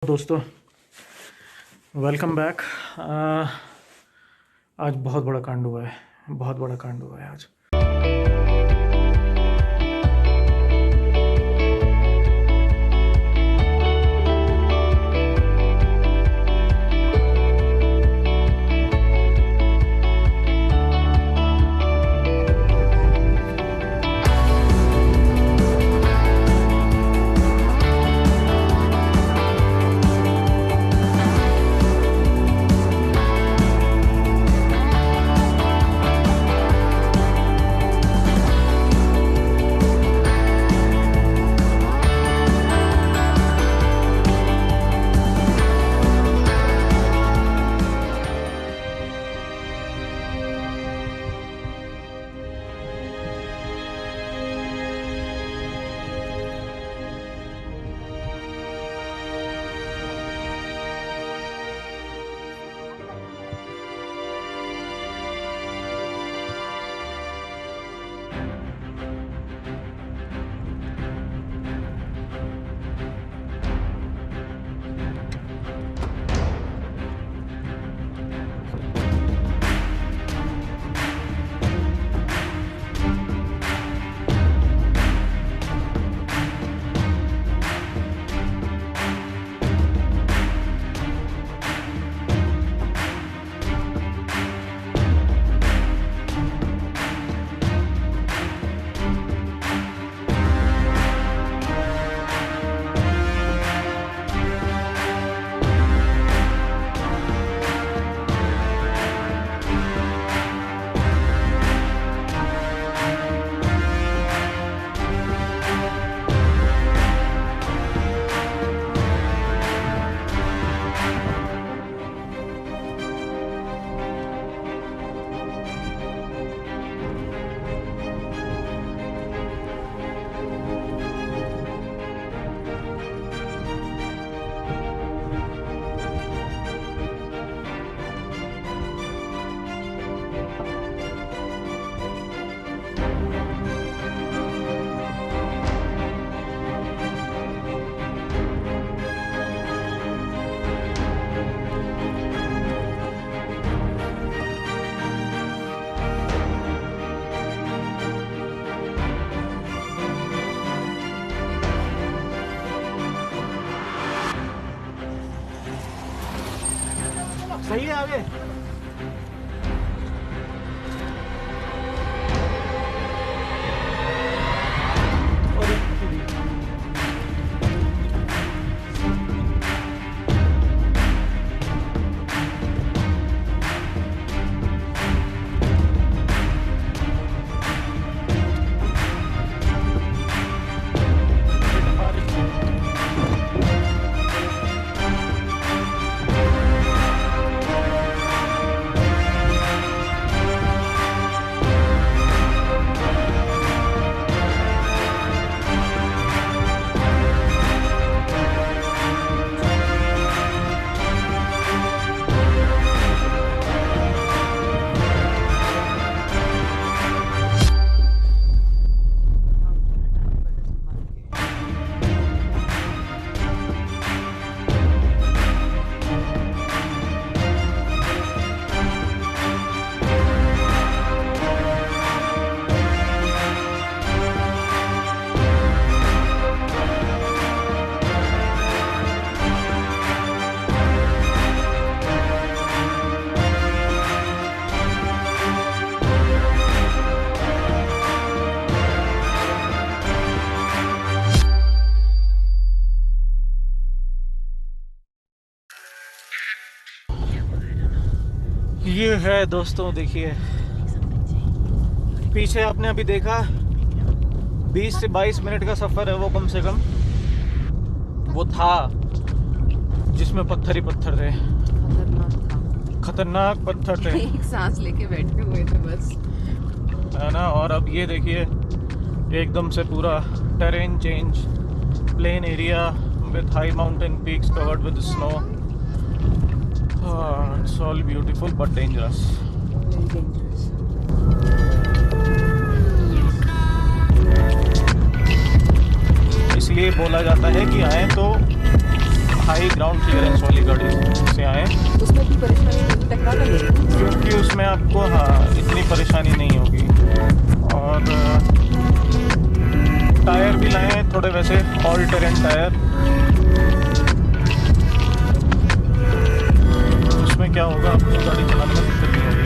दोस्तों, welcome back. आज बहुत बड़ा कांड हुआ है, बहुत बड़ा कांड हुआ है आज। सही है आगे। ये है दोस्तों, देखिए पीछे आपने अभी देखा 20 से 22 मिनट का सफ़र है वो, कम से कम वो था जिसमें पत्थर ही पत्थर थे, खतरनाक पत्थर थे। एक सांस लेके बैठे हुए थे बस, है ना। और अब ये देखिए एकदम से पूरा terrain change, plain area with high mountain peaks covered with snow. It's all beautiful but dangerous. very dangerous. इसलिए बोला जाता है कि आए तो हाई ग्राउंड क्लियरेंस वाली गाड़ी से आए, उसमें भी परेशानी नहीं, टकरा कर लेगी। क्योंकि उसमें आपको इतनी परेशानी नहीं होगी। और टायर भी लाए हैं थोड़े वैसे ऑल टेरेन टायर। उसमें क्या होगा, आपको गाड़ी चलाने में दिक्कत नहीं होगी।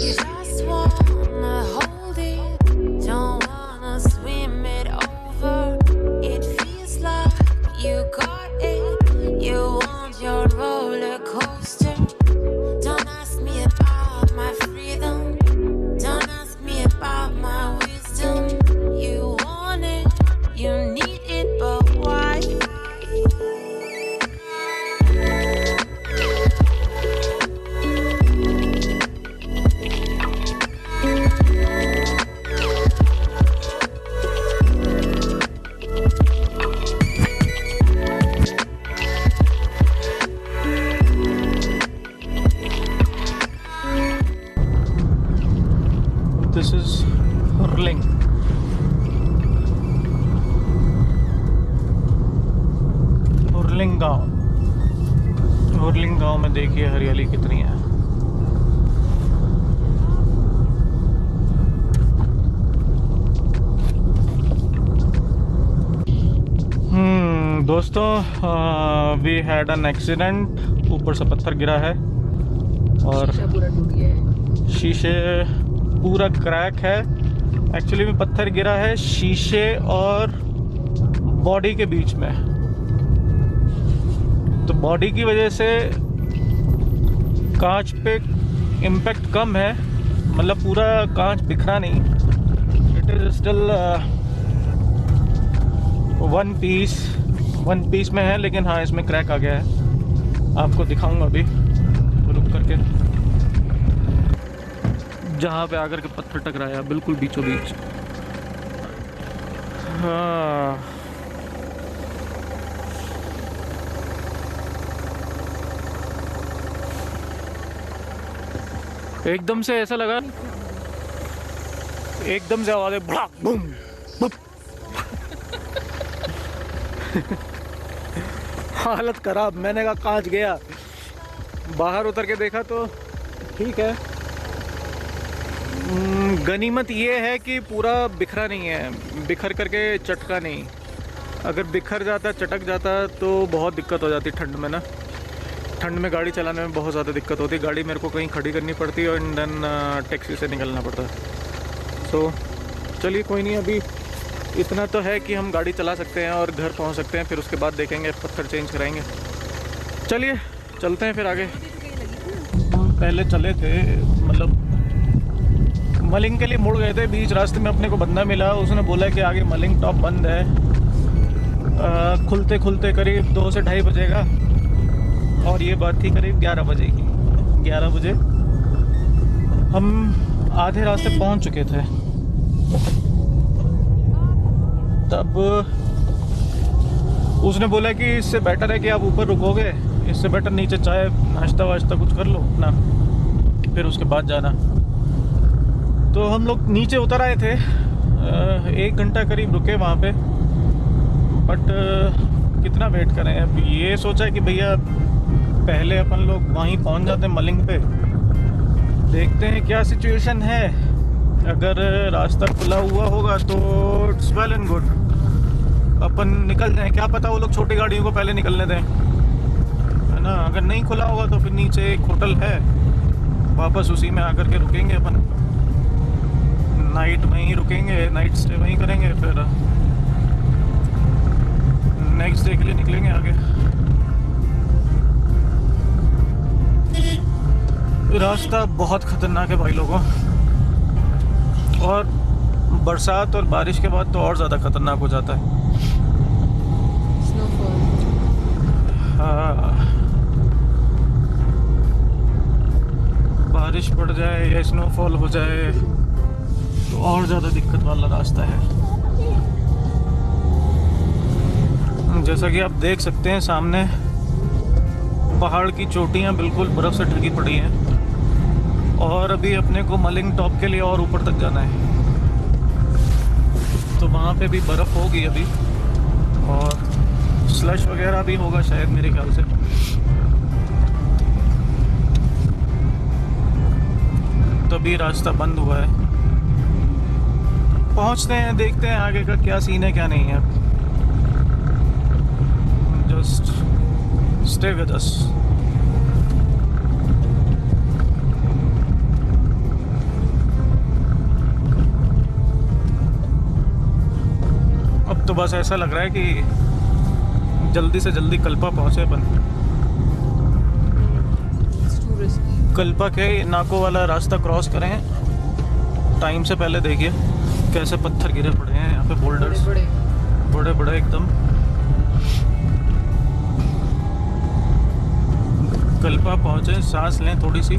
Just wanna hold it, don't wanna swim it over. It feels like you got it, you want your roller coaster. Don't ask me about my freedom, don't ask me about my wisdom. You want it, you need it, but why? This is Hurling. Hurling गांव। हुरलिंग गांव में देखिए हरियाली कितनी है। दोस्तों, we had an accident. ऊपर से पत्थर गिरा है और शीशा पूरा टूट गया है। शीशे पूरा क्रैक है। एक्चुअली में पत्थर गिरा है शीशे और बॉडी के बीच में, तो बॉडी की वजह से कांच पे इम्पैक्ट कम है, मतलब पूरा कांच बिखरा नहीं। It is still one piece में है, लेकिन हाँ इसमें क्रैक आ गया है। आपको दिखाऊंगा अभी, रुक करके। जहाँ पे आकर के पत्थर टकराया बिल्कुल बीचों बीच। हाँ, एकदम से ऐसा लगा, एकदम से आवाज़ भड़ाक बूम बुप। हालत खराब। मैंने कहा कांच गया। बाहर उतर के देखा तो ठीक है। गनीमत ये है कि पूरा बिखरा नहीं है, बिखर करके चटका नहीं। अगर बिखर जाता, चटक जाता तो बहुत दिक्कत हो जाती ठंड में ना। ठंड में गाड़ी चलाने में बहुत ज़्यादा दिक्कत होती। गाड़ी मेरे को कहीं खड़ी करनी पड़ती और देन टैक्सी से निकलना पड़ता। सो चलिए कोई नहीं, अभी इतना तो है कि हम गाड़ी चला सकते हैं और घर पहुंच सकते हैं। फिर उसके बाद देखेंगे, पत्थर चेंज कराएंगे। चलिए चलते हैं फिर आगे। पहले चले थे, मतलब मलिंग के लिए मुड़ गए थे। बीच रास्ते में अपने को बंदा मिला, उसने बोला कि आगे मलिंग टॉप बंद है, खुलते खुलते करीब 2 से 2:30 बजेगा। और ये बात थी करीब 11 बजे की। 11 बजे हम आधे रास्ते पहुंच चुके थे। तब उसने बोला कि इससे बेटर है कि आप ऊपर रुकोगे, इससे बेटर नीचे चाय नाश्ता वाश्ता कुछ कर लो अपना, फिर उसके बाद जाना। तो हम लोग नीचे उतर आए थे। 1 घंटा करीब रुके वहाँ पे, बट कितना वेट करें। अब ये सोचा कि भैया पहले अपन लोग वहीं पहुँच जाते हैं मलिंग पे, देखते हैं क्या सिचुएशन है। अगर रास्ता खुला हुआ होगा तो इट्स वेल एंड गुड, अपन निकल जाएं। क्या पता वो लोग छोटी गाड़ियों को पहले निकलने दें, है ना। अगर नहीं खुला होगा तो फिर नीचे एक होटल है, वापस उसी में आकर के रुकेंगे अपन। नाइट वहीं रुकेंगे, नाइट स्टे वहीं करेंगे, फिर नेक्स्ट डे के लिए निकलेंगे आगे। रास्ता बहुत ख़तरनाक है भाई लोगों, और बरसात और बारिश के बाद तो और ज़्यादा ख़तरनाक हो जाता है। स्नोफॉल। हाँ, बारिश पड़ जाए या स्नोफॉल हो जाए तो और ज़्यादा दिक्कत वाला रास्ता है। जैसा कि आप देख सकते हैं सामने पहाड़ की चोटियाँ बिल्कुल बर्फ़ से ढकी पड़ी हैं और अभी अपने को मलिंग टॉप के लिए और ऊपर तक जाना है। तो वहाँ पे भी बर्फ़ होगी अभी और स्लश वगैरह भी होगा शायद मेरे ख्याल से। तभी रास्ता बंद हुआ है। पहुँचते हैं, देखते हैं आगे का क्या सीन है क्या नहीं है। Just stay with us. अब तो बस ऐसा लग रहा है कि जल्दी से जल्दी कल्पा पहुँचे अपन। कल्पा के नाकों वाला रास्ता क्रॉस करें टाइम से पहले। देखिए कैसे पत्थर गिरे पड़े हैं यहाँ पे, बोल्डर्स बड़े बड़े एकदम। कल्पा पहुँचे, सांस लें थोड़ी सी।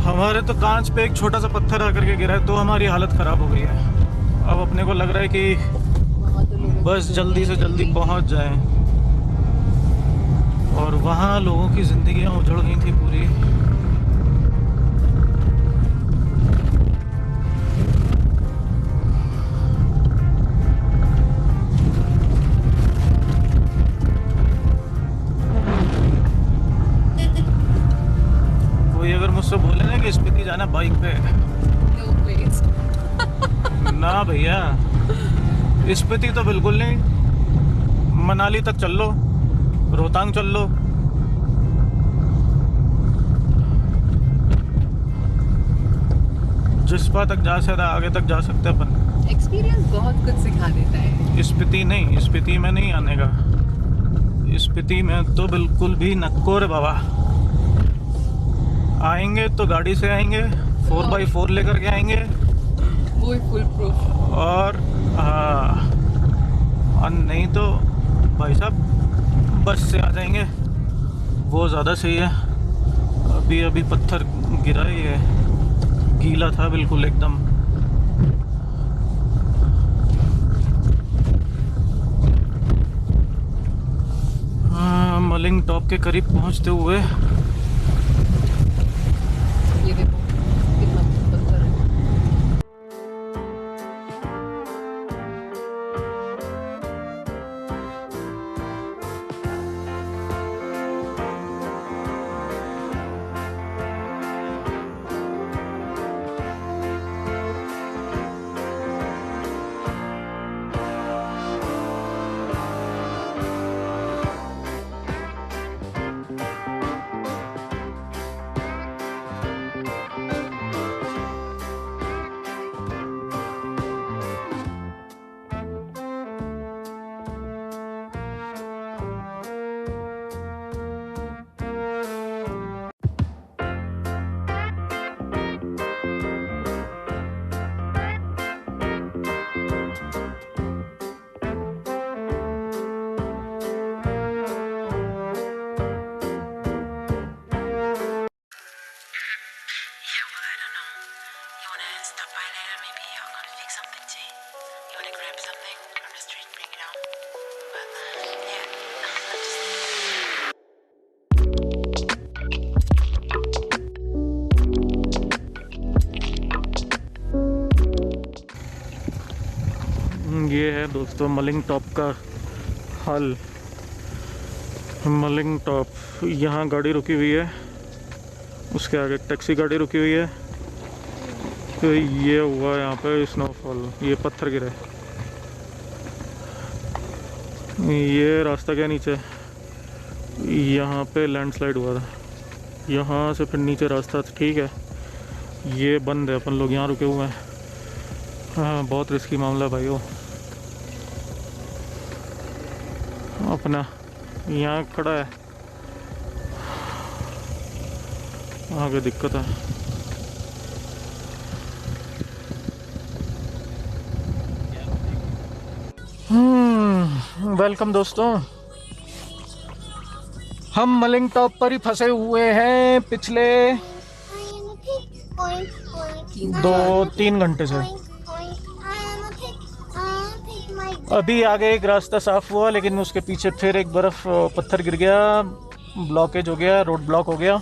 हमारे तो कांच पे एक छोटा सा पत्थर आकर के गिरा है तो हमारी हालत ख़राब हो गई है। अब अपने को लग रहा है कि बस जल्दी से जल्दी पहुंच जाएं। और वहाँ लोगों की ज़िंदगियाँ उजड़ गई थी पूरी। कोई अगर मुझसे बोले ना कि स्पीति जाना बाइक पे, ना भैया, स्पीति तो बिल्कुल नहीं। मनाली तक चल लो, रोहतांग चल लो। जिस्पा तक जा सकते, आगे तक जा सकते अपन। एक्सपीरियंस बहुत कुछ सिखा देता है। स्पीति नहीं, स्पीति में नहीं आने का। स्पीति में तो बिल्कुल भी नको रे बाबा। आएंगे तो गाड़ी से आएंगे, 4x4 लेकर के आएंगे वो फुल प्रूफ। और नहीं तो भाई साहब बस से आ जाएंगे, वो ज़्यादा सही है। अभी पत्थर गिरा ही है, गीला था बिल्कुल एकदम। मलिंग टॉप के करीब पहुंचते हुए ये देखो कितना पत्थर है। ये है दोस्तों मलिंग टॉप का हाल। मलिंग टॉप, यहाँ गाड़ी रुकी हुई है, उसके आगे टैक्सी गाड़ी रुकी हुई है। तो ये हुआ यहाँ पे स्नोफॉल, ये पत्थर गिरे। ये रास्ता के नीचे यहाँ पे लैंडस्लाइड हुआ था, यहाँ से फिर नीचे रास्ता ठीक है। ये बंद है, अपन लोग यहाँ रुके हुए हैं। हाँ बहुत रिस्की मामला भाई। वो अपना यहाँ खड़ा है, आगे दिक्कत है। वेलकम दोस्तों, हम मलिंग टॉप पर ही फंसे हुए हैं पिछले 2-3 घंटे से। अभी आगे एक रास्ता साफ हुआ, लेकिन उसके पीछे फिर एक बर्फ पत्थर गिर गया, ब्लॉकेज हो गया, रोड ब्लॉक हो गया।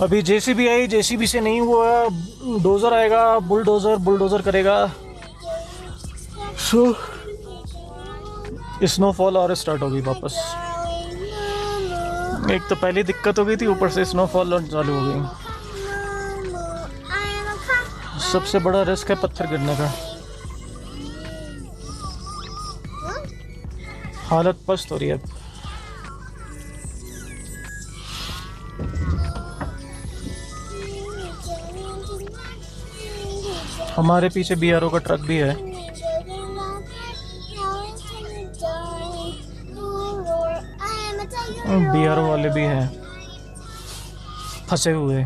अभी जेसीबी आई, जेसीबी से नहीं हुआ, डोज़र आएगा, बुलडोज़र करेगा। सो स्नोफॉल और स्टार्ट होगी वापस। एक तो पहली दिक्कत हो गई थी, ऊपर से स्नोफॉल चालू हो गई। सबसे बड़ा रिस्क है पत्थर गिरने का। हालत पस्त हो रही है अब। हमारे पीछे बीआरओ का ट्रक भी है। बीआरओ वाले भी हैं फंसे हुए।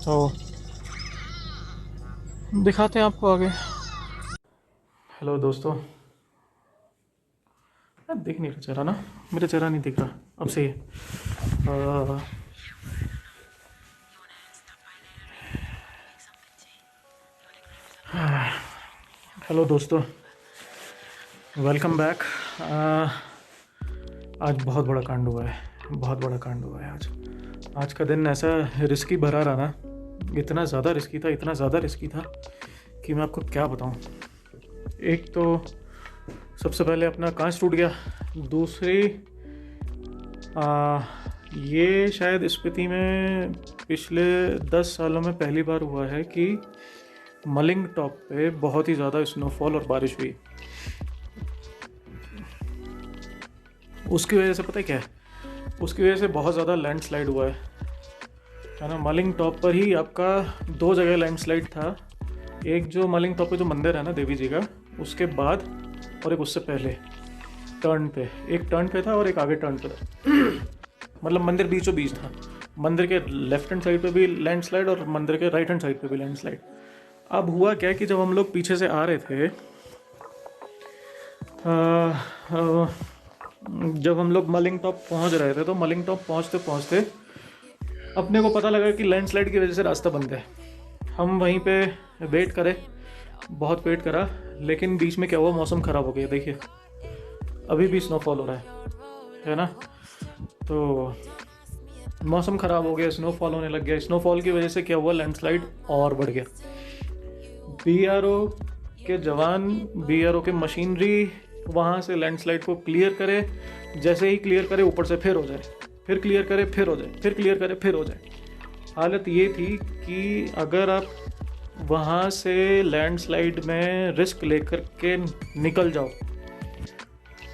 तो दिखाते हैं आपको आगे। हेलो दोस्तों, दिख नहीं रहा चेहरा ना, मेरा चेहरा नहीं दिख रहा अब से। हेलो दोस्तों, वेलकम बैक। आज बहुत बड़ा कांड हुआ है, बहुत बड़ा कांड हुआ है आज का दिन ऐसा रिस्की भरा रहा ना, इतना ज़्यादा रिस्की था कि मैं आपको क्या बताऊं। एक तो सबसे पहले अपना कांच टूट गया, दूसरी ये शायद स्पीति में पिछले 10 सालों में पहली बार हुआ है कि मलिंग टॉप पे बहुत ही ज़्यादा स्नोफॉल और बारिश हुई। उसकी वजह से पता है क्या है, उसकी वजह से बहुत ज़्यादा लैंडस्लाइड हुआ है ना। मलिंग टॉप पर ही आपका 2 जगह लैंडस्लाइड था। एक जो मलिंग टॉप पे जो मंदिर है ना देवी जी का, उसके बाद, और एक उससे पहले टर्न पे, एक टर्न पे था और एक आगे टर्न पे था। मतलब मंदिर बीचों बीच था। मंदिर के लेफ्ट हैंड साइड पे भी लैंडस्लाइड और मंदिर के राइट हैंड साइड पे भी लैंडस्लाइड। अब हुआ क्या कि जब हम लोग पीछे से आ रहे थे, जब हम लोग मलिंग टॉप पहुंच रहे थे, तो मलिंग टॉप पहुंचते पहुंचते अपने को पता लगा कि लैंडस्लाइड की वजह से रास्ता बंद है। हम वहीं पे वेट करे, बहुत वेट करा, लेकिन बीच में क्या हुआ, मौसम ख़राब हो गया। देखिए अभी भी स्नोफॉल हो रहा है ना। तो मौसम ख़राब हो गया, स्नोफॉल होने लग गया। स्नोफॉल की वजह से क्या हुआ, लैंडस्लाइड और बढ़ गया। बीआरओ के जवान, बीआरओ के मशीनरी वहाँ से लैंडस्लाइड को क्लियर करे, जैसे ही क्लियर करे ऊपर से फिर हो जाए, फिर क्लियर करे फिर हो जाए, फिर क्लियर करे फिर हो जाए। हालत ये थी कि अगर आप वहाँ से लैंडस्लाइड में रिस्क लेकर के निकल जाओ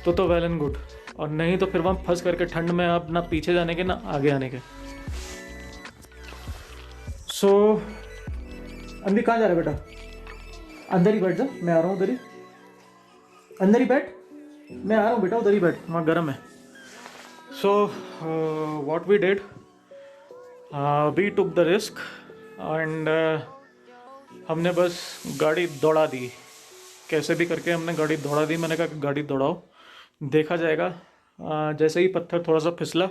तो वेल एंड गुड, और नहीं तो फिर वहाँ फंस करके ठंड में आप ना पीछे जाने के ना आगे आने के। सो अंदर कहाँ जा रहा है बेटा? अंदर ही बैठ जा, मैं आ रहा हूँ उधर ही। अंदर ही बैठ, मैं आ रहा हूँ बेटा, उधर ही बैठ, वहाँ गर्म है। So what we did, we took the risk and हमने बस गाड़ी दौड़ा दी। कैसे भी करके हमने गाड़ी दौड़ा दी। मैंने कहा गाड़ी दौड़ाओ, देखा जाएगा। जैसे ही पत्थर थोड़ा सा फिसला,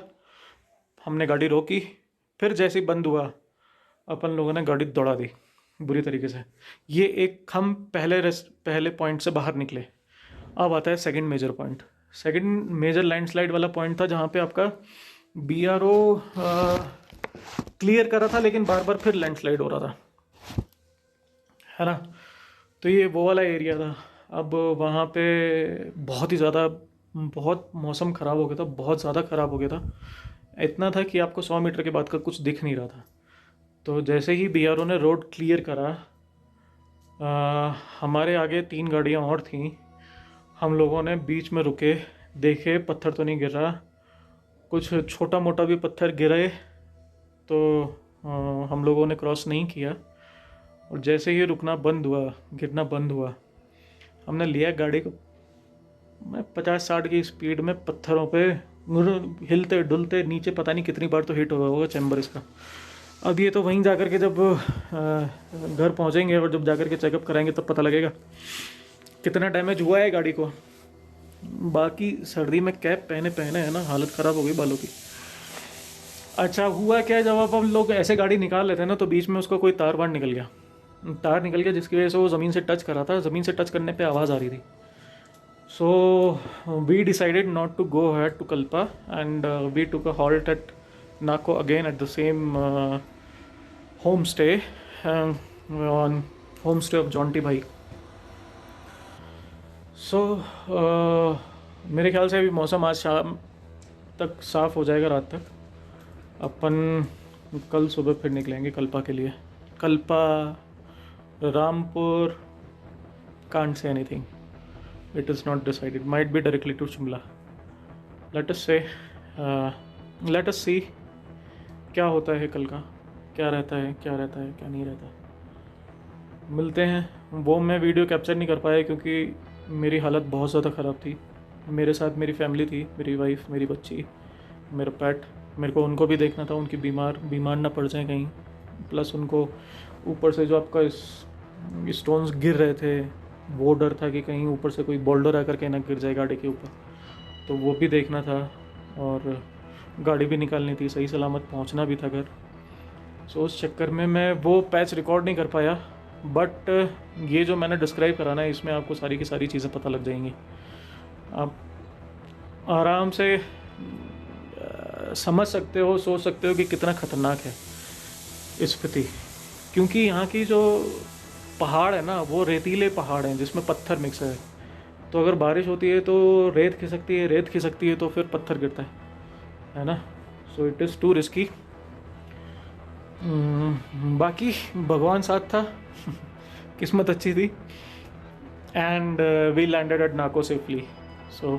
हमने गाड़ी रोकी, फिर जैसे ही बंद हुआ अपन लोगों ने गाड़ी दौड़ा दी बुरी तरीके से। ये एक हम पहले पॉइंट से बाहर निकले। अब आता है second major point. Second major landslide वाला पॉइंट था जहाँ पे आपका बीआरओ क्लियर कर रहा था, लेकिन बार बार फिर लैंडस्लाइड हो रहा था, है ना। तो ये वो वाला एरिया था। अब वहाँ पे बहुत ही ज़्यादा, बहुत मौसम ख़राब हो गया था, बहुत ज़्यादा ख़राब हो गया था। इतना था कि आपको 100 मीटर के बाद का कुछ दिख नहीं रहा था। तो जैसे ही बीआरओ ने रोड क्लियर करा, हमारे आगे 3 गाड़ियाँ और थीं। हम लोगों ने बीच में रुके, देखे पत्थर तो नहीं गिर रहा, कुछ छोटा मोटा भी पत्थर गिरे तो हम लोगों ने क्रॉस नहीं किया। और जैसे ही रुकना बंद हुआ, गिरना बंद हुआ, हमने लिया गाड़ी को, मैं 50-60 की स्पीड में पत्थरों पे हिलते डुलते नीचे, पता नहीं कितनी बार तो हिट हुआ होगा चैम्बर इसका। अब ये तो वहीं जाकर के जब घर पहुंचेंगे और जब जाकर के चेकअप कराएंगे तब पता लगेगा कितना डैमेज हुआ है गाड़ी को। बाकी सर्दी में कैप पहने है ना, हालत ख़राब हो गई बालों की। अच्छा हुआ क्या, जब अब हम लोग ऐसे गाड़ी निकाल लेते हैं ना तो बीच में उसका कोई तार वार निकल गया, तार निकल गया जिसकी वजह से वो ज़मीन से टच कर रहा था, ज़मीन से टच करने पे आवाज़ आ रही थी. So we decided not to go ahead to Kalpa and we took a halt at Nako again at the same home stay on home stay of Jonty भाई. सो मेरे ख्याल से अभी मौसम आज शाम तक साफ़ हो जाएगा, रात तक. अपन कल सुबह फिर निकलेंगे कल्पा के लिए. Kalpa, Rampur, can't say anything, it is not decided, might be directly to Shimla. Let us say let अस सी क्या होता है कल का, क्या रहता है क्या नहीं रहता. मिलते हैं. वो मैं वीडियो कैप्चर नहीं कर पाया क्योंकि मेरी हालत बहुत ज़्यादा ख़राब थी. मेरे साथ मेरी फैमिली थी, मेरी वाइफ, मेरी बच्ची, मेरा पेट. मेरे को उनको भी देखना था, उनकी बीमार ना पड़ जाए कहीं. प्लस उनको ऊपर से जो आपका स्टोन्स गिर रहे थे, वो डर था कि कहीं ऊपर से कोई बोल्डर आकर के ना गिर जाए गाड़ी के ऊपर, तो वो भी देखना था. और गाड़ी भी निकालनी थी, सही सलामत पहुंचना भी था घर. सो उस चक्कर में मैं वो पैच रिकॉर्ड नहीं कर पाया. बट ये जो मैंने डिस्क्राइब करा ना, इसमें आपको सारी की सारी चीज़ें पता लग जाएंगी. आप आराम से समझ सकते हो, सोच सकते हो कि कितना ख़तरनाक है स्पीति. क्योंकि यहाँ की जो पहाड़ है ना, वो रेतीले पहाड़ हैं जिसमें पत्थर मिक्स है. तो अगर बारिश होती है तो रेत खिसकती है तो फिर पत्थर गिरता है ना. So it is too risky. बाकी भगवान साथ था. किस्मत अच्छी थी. And we landed at Nako safely. So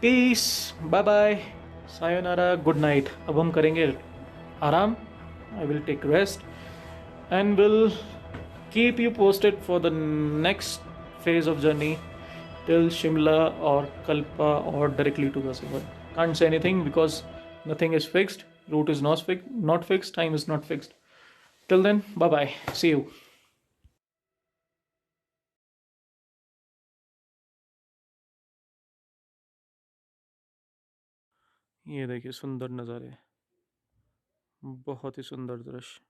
peace, bye bye, sayonara, good night. अब हम करेंगे आराम. I will take rest and will keep you posted for the next phase of journey till Shimla or Kalpa or directly to Kasaragod. Can't say anything because nothing is fixed. Route is not fixed. Time is not fixed. Till then, bye bye. See you. ये देखिए सुंदर नज़ारे, बहुत ही सुंदर दृश्य.